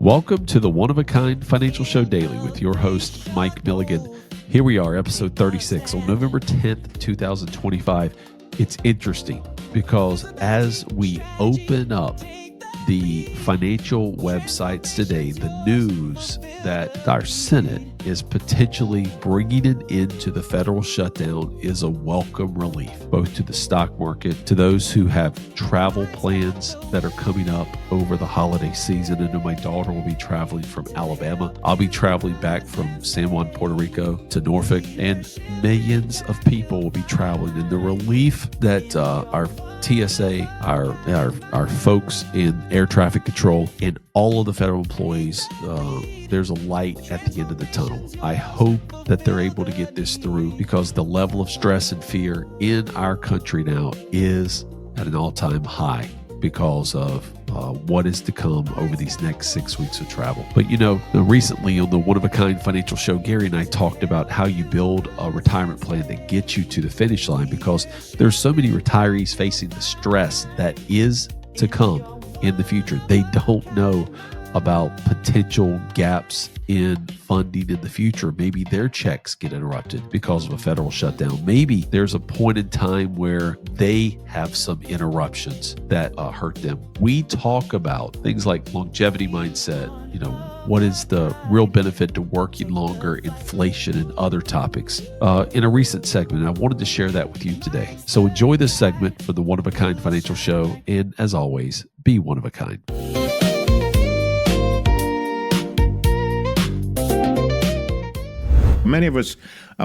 Welcome to the One of a Kind Financial Show Daily with your host, Mike Milligan. Here we are, episode 36 on November 10th, 2025. It's interesting because as we open up the financial websites today, the news that our Senate is potentially bringing an end to the federal shutdown is a welcome relief, both to the stock market, to those who have travel plans that are coming up over the holiday season. I know my daughter will be traveling from Alabama. I'll be traveling back from San Juan, Puerto Rico to Norfolk, and millions of people will be traveling. And the relief that our TSA, our folks in air traffic control, and all of the federal employees, there's a light at the end of the tunnel. I hope that they're able to get this through because the level of stress and fear in our country now is at an all-time high because of what is to come over these next 6 weeks of travel. But recently on the One of a Kind Financial Show, Gary and I talked about how you build a retirement plan that gets you to the finish line because there's so many retirees facing the stress that is to come in the future. They don't know about potential gaps in funding in the future. Maybe their checks get interrupted because of a federal shutdown. Maybe there's a point in time where they have some interruptions that hurt them. We talk about things like longevity mindset, what is the real benefit to working longer, inflation, and other topics in a recent segment. I wanted to share that with you today. So enjoy this segment for the One of a Kind Financial Show. And as always, be one of a kind. Many of us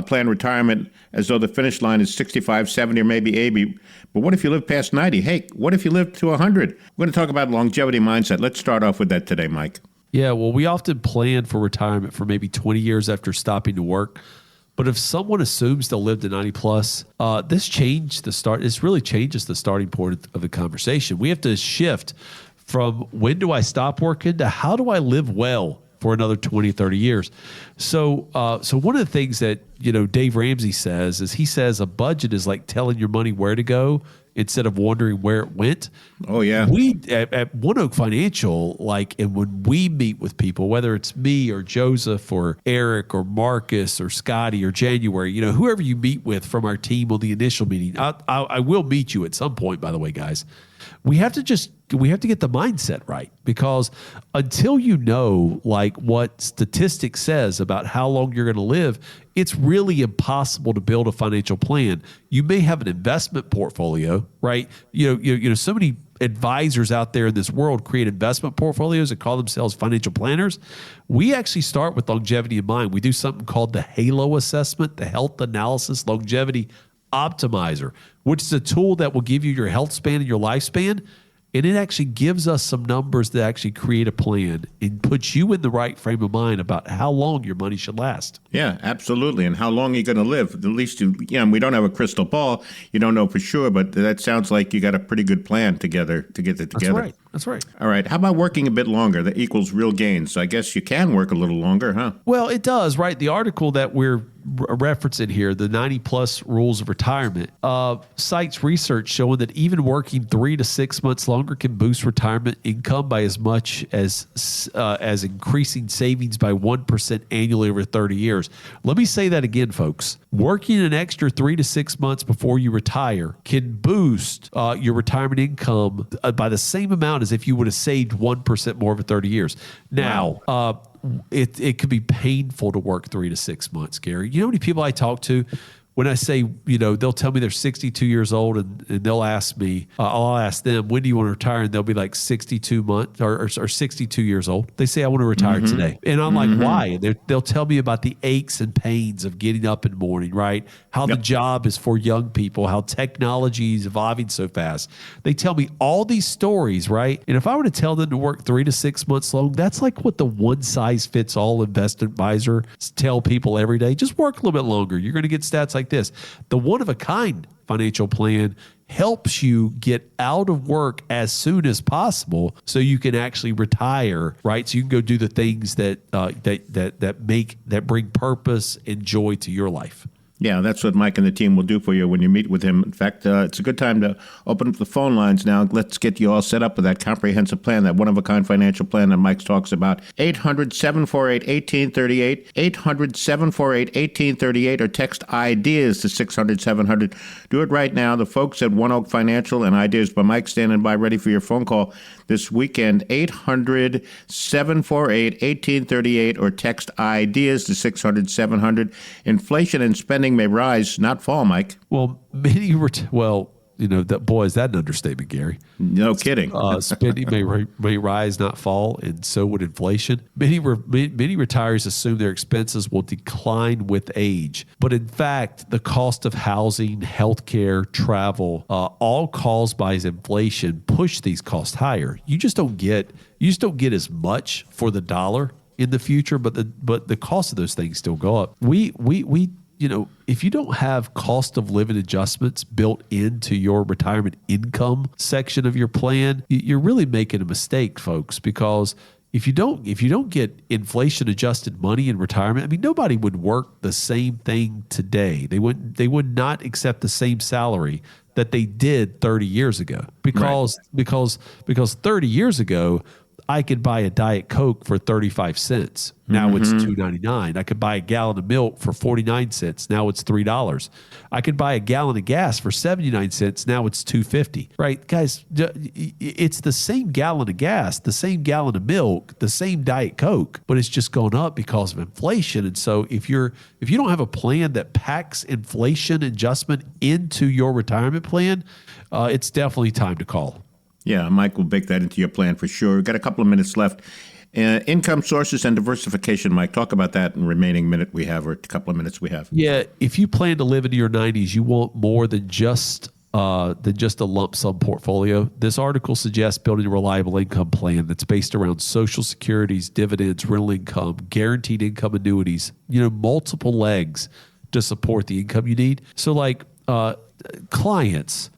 plan retirement as though the finish line is 65, 70, or maybe 80. But what if you live past 90? Hey, what if you live to 100? We're going to talk about longevity mindset. Let's start off with that today, Mike. Yeah, well, we often plan for retirement for maybe 20 years after stopping to work. But if someone assumes they'll live to 90 plus, this really changes the starting point of the conversation. We have to shift from when do I stop working to how do I live well for another 20, 30 years. So one of the things that, Dave Ramsey says is he says a budget is like telling your money where to go instead of wondering where it went. Oh, yeah. We at OneOak Financial, and when we meet with people, whether it's me or Joseph or Eric or Marcus or Scotty or January, whoever you meet with from our team on the initial meeting, I will meet you at some point, by the way, guys. We have to get the mindset right because until what statistics says about how long you're going to live, it's really impossible to build a financial plan. You may have an investment portfolio, right? So many advisors out there in this world create investment portfolios and call themselves financial planners. We actually start with longevity in mind. We do something called the HALO assessment, the Health Analysis Longevity Optimizer, which is a tool that will give you your health span and your lifespan. And it actually gives us some numbers that actually create a plan and puts you in the right frame of mind about how long your money should last. Yeah, absolutely. And how long you're going to live. At least, we don't have a crystal ball. You don't know for sure, but that sounds like you got a pretty good plan to get it together. That's right. All right. How about working a bit longer? That equals real gains. So I guess you can work a little longer, huh? Well, it does, right? The article that we're referencing here, the 90 plus rules of retirement, cites research showing that even working 3 to 6 months longer can boost retirement income by as much as increasing savings by 1% annually over 30 years. Let me say that again, folks. Working an extra 3 to 6 months before you retire can boost your retirement income by the same amount as if you would have saved 1% more over 30 years. Now, wow. It could be painful to work 3 to 6 months, Gary. You know how many people I talk to when I say, they'll tell me they're 62 years old and they'll ask me, I'll ask them, when do you want to retire? And they'll be like 62 months or 62 years old. They say, I want to retire today. And I'm like, why? And they'll tell me about the aches and pains of getting up in the morning, right? How the job is for young people, how technology is evolving so fast. They tell me all these stories, right? And if I were to tell them to work 3 to 6 months long, that's like what the one size fits all investment advisor tell people every day. Just work a little bit longer. You're going to get stats like this. The One of a Kind financial plan helps you get out of work as soon as possible so you can actually retire, right? So you can go do the things that bring purpose and joy to your life. Yeah, that's what Mike and the team will do for you when you meet with him. In fact, it's a good time to open up the phone lines now. Let's get you all set up with that comprehensive plan, that one-of-a-kind financial plan that Mike talks about. 800-748-1838, 800-748-1838, or text IDEAS to 600-700. Do it right now. The folks at One Oak Financial and Ideas by Mike standing by ready for your phone call this weekend. 800-748-1838, or text IDEAS to 600-700. Inflation and spending may rise, not fall, Mike. Well, is that an understatement, Gary? No kidding. Spending may rise, not fall, and so would inflation. Many retirees assume their expenses will decline with age, but in fact, the cost of housing, healthcare, travel, all caused by inflation, push these costs higher. You just don't get as much for the dollar in the future, but the cost of those things still go up. If you don't have cost of living adjustments built into your retirement income section of your plan, you're really making a mistake, folks, because if you don't get inflation adjusted money in retirement, I mean, nobody would work the same thing today. They would not accept the same salary that they did 30 years ago because 30 years ago, I could buy a Diet Coke for 35 cents. Now it's $2.99. I could buy a gallon of milk for 49 cents. Now it's $3. I could buy a gallon of gas for 79 cents. Now it's $2.50. Right, guys? It's the same gallon of gas, the same gallon of milk, the same Diet Coke, but it's just gone up because of inflation. And so if you don't have a plan that packs inflation adjustment into your retirement plan, it's definitely time to call. Yeah, Mike will bake that into your plan for sure. We've got a couple of minutes left. Income sources and diversification, Mike. Talk about that in the remaining minute we have, or a couple of minutes we have. Yeah, if you plan to live into your 90s, you want more than just a lump sum portfolio. This article suggests building a reliable income plan that's based around Social Securities, dividends, rental income, guaranteed income annuities, multiple legs to support the income you need. So clients,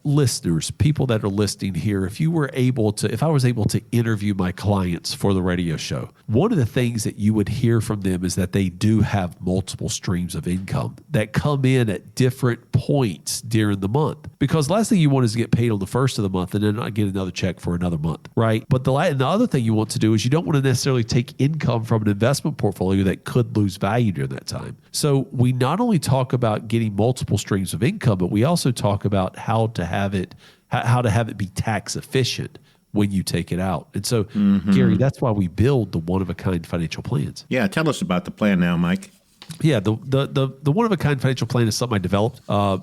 listeners, people that are listening here, if I was able to interview my clients for the radio show, one of the things that you would hear from them is that they do have multiple streams of income that come in at different points during the month. Because the last thing you want is to get paid on the first of the month and then not get another check for another month, right? But the other thing you want to do is you don't want to necessarily take income from an investment portfolio that could lose value during that time. So we not only talk about getting multiple streams of income, but we also talk about how to have it be tax efficient when you take it out. And so, Gary, that's why we build the one-of-a-kind financial plans. Yeah, tell us about the plan now, Mike. Yeah, the one-of-a-kind financial plan is something I developed,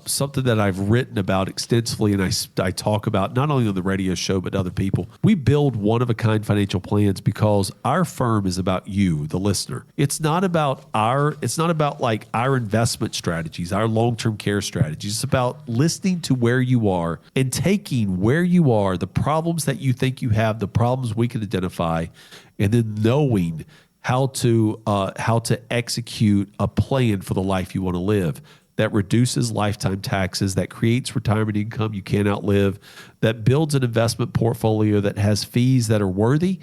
something that I've written about extensively, and I talk about not only on the radio show but other people. We build one-of-a-kind financial plans because our firm is about you, the listener. It's not about our investment strategies, our long-term care strategies. It's about listening to where you are and taking where you are, the problems that you think you have, the problems we can identify, and then knowing how to execute a plan for the life you want to live that reduces lifetime taxes, that creates retirement income you can't outlive, that builds an investment portfolio that has fees that are worthy,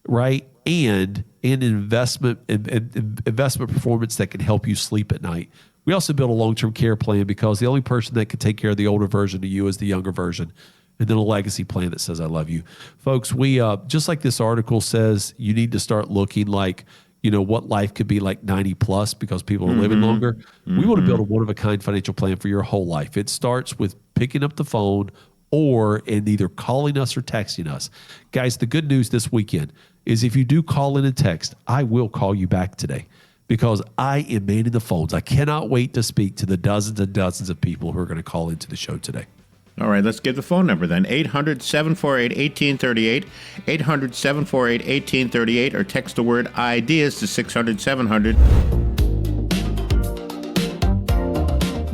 right? And investment performance that can help you sleep at night. We also build a long-term care plan because the only person that can take care of the older version of you is the younger version. And then a legacy plan that says, I love you. Folks, we, just like this article says, you need to start looking like, what life could be like 90 plus because people are living longer. We want to build a one-of-a-kind financial plan for your whole life. It starts with picking up the phone and either calling us or texting us. Guys, the good news this weekend is if you do call in and text, I will call you back today because I am manning the phones. I cannot wait to speak to the dozens and dozens of people who are going to call into the show today. All right, let's give the phone number then. 800-748-1838, 800-748-1838, or text the word IDEAS to 600-700.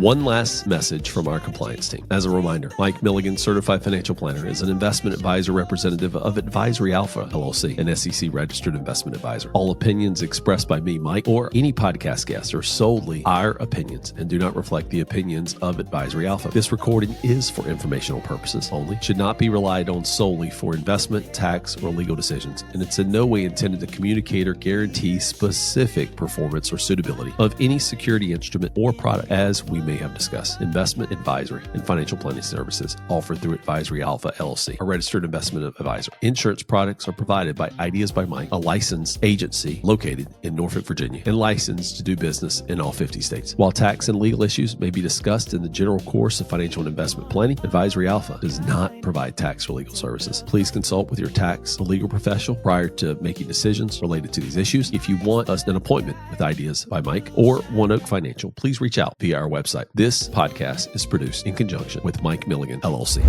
One last message from our compliance team. As a reminder, Mike Milligan, Certified Financial Planner, is an investment advisor representative of Advisory Alpha, LLC, an SEC-registered investment advisor. All opinions expressed by me, Mike, or any podcast guest are solely our opinions and do not reflect the opinions of Advisory Alpha. This recording is for informational purposes only, should not be relied on solely for investment, tax, or legal decisions, and it's in no way intended to communicate or guarantee specific performance or suitability of any security instrument or product, as we may have discussed. Investment advisory and financial planning services offered through Advisory Alpha, LLC, a registered investment advisor. Insurance products are provided by Ideas by Mike, a licensed agency located in Norfolk, Virginia, and licensed to do business in all 50 states. While tax and legal issues may be discussed in the general course of financial and investment planning, Advisory Alpha does not provide tax or legal services. Please consult with your tax or legal professional prior to making decisions related to these issues. If you want an appointment with Ideas by Mike or OneOak Financial, please reach out via our website. This podcast is produced in conjunction with Mike Milligan, LLC.